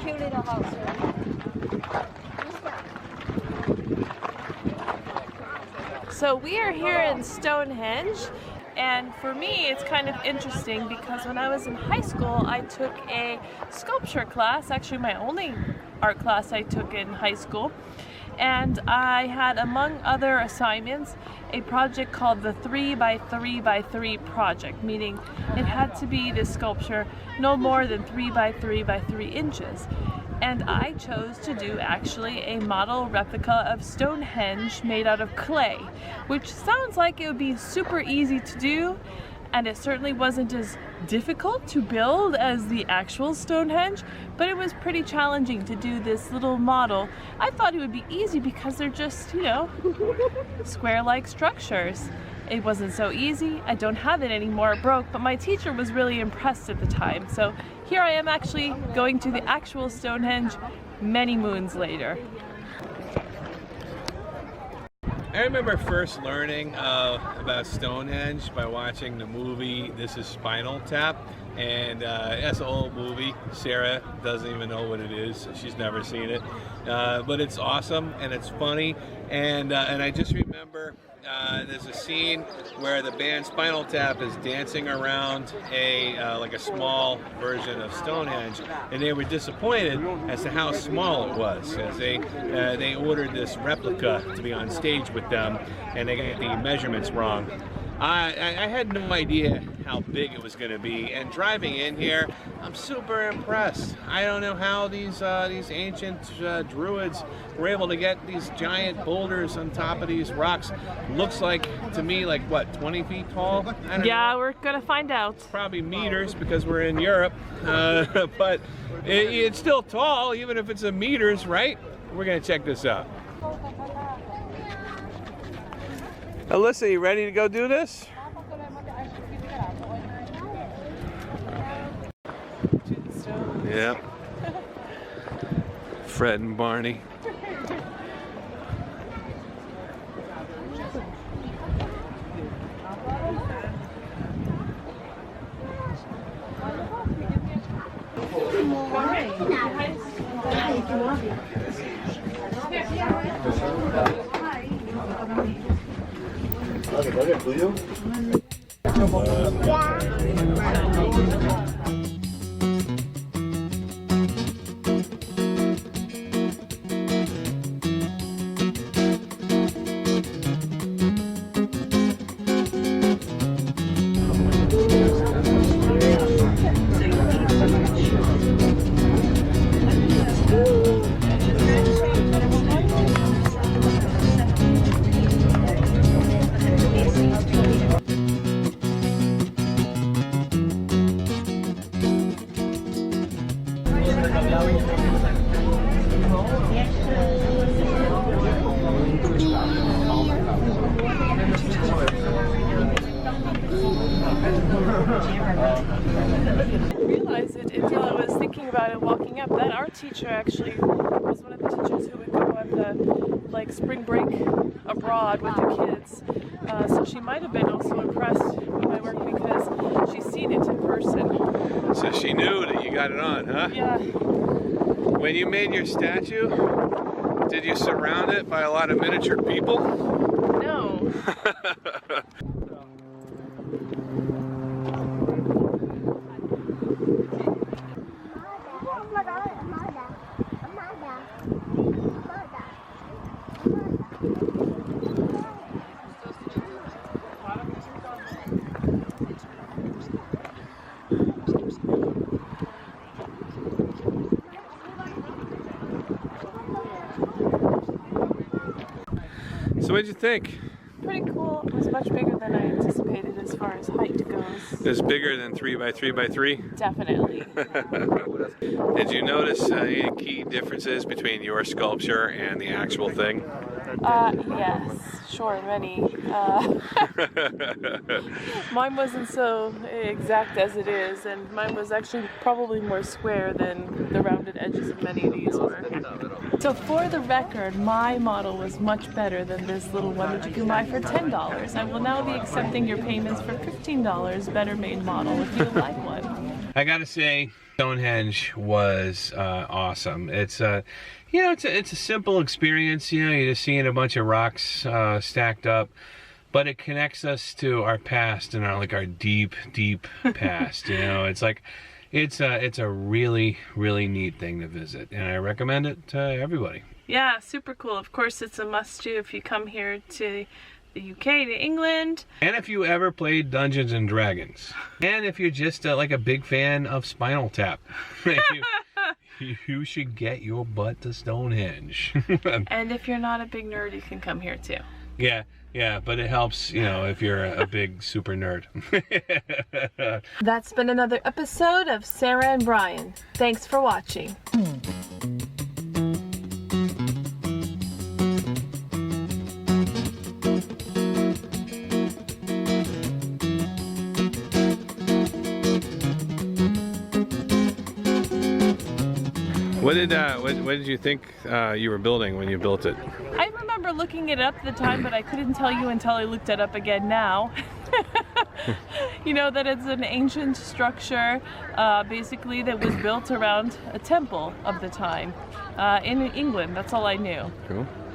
cute little house. So we are here in Stonehenge, and for me it's kind of interesting because when I was in high school I took a sculpture class, actually my only art class I took in high school, and I had, among other assignments, a project called the 3x3x3 project, meaning it had to be this sculpture no more than 3x3x3 inches. And I chose to do actually a model replica of Stonehenge made out of clay, which sounds like it would be super easy to do, and it certainly wasn't as difficult to build as the actual Stonehenge, but it was pretty challenging to do this little model. I thought it would be easy because they're just, you know, square-like structures. It wasn't so easy. I don't have it anymore, it broke, but my teacher was really impressed at the time. So here I am actually going to the actual Stonehenge many moons later. I remember first learning about Stonehenge by watching the movie This Is Spinal Tap, and that's an old movie. Sarah doesn't even know what it is. She's never seen it, but it's awesome and it's funny. And I just remember there's a scene where the band Spinal Tap is dancing around like a small version of Stonehenge, and they were disappointed as to how small it was, as they ordered this replica to be on stage with them, and they got the measurements wrong. I had no idea how big it was going to be, and driving in here, I'm super impressed. I don't know how these ancient druids were able to get these giant boulders on top of these rocks. Looks like, to me, like what, 20 feet tall? I don't know. We're gonna find out. Probably meters because we're in Europe, but it's still tall, even if it's in meters, right? We're gonna check this out. Alyssa, you ready to go do this? Yeah. Fred and Barney. Realized it until I was thinking about it walking up. That art teacher actually was one of the teachers who would go on the spring break abroad with the kids. So she might have been also impressed with my work because she's seen it in person. So she knew that you got it on, huh? Yeah. When you made your statue, did you surround it by a lot of miniature people? No. So what did you think? Pretty cool. It was much bigger than I anticipated as far as height goes. It's bigger than 3x3x3? Definitely. Did you notice any key differences between your sculpture and the actual thing? Yes, sure, many. Mine wasn't so exact as it is, and mine was actually probably more square than the rounded edges of many of these were. So for the record, my model was much better than this little one that you can buy for $10. I will now be accepting your payments for $15 better made model if you would like one. I gotta say, Stonehenge was awesome. It's you know, it's a simple experience. You know, you're just seeing a bunch of rocks stacked up, but it connects us to our past and our deep past. You know, it's like it's a really neat thing to visit, and I recommend it to everybody. Yeah, super cool. Of course, it's a must-do if you come here to the UK, to England. And if you ever played Dungeons and Dragons. And if you're just like a big fan of Spinal Tap. You should get your butt to Stonehenge. And if you're not a big nerd, you can come here too. Yeah, but it helps, you know, if you're a big super nerd. That's been another episode of Sarah and Brian. Thanks for watching. What did you think you were building when you built it? I remember looking it up at the time, but I couldn't tell you until I looked it up again now. You know that it's an ancient structure, basically, that was built around a temple of the time in England. That's all I knew. Cool.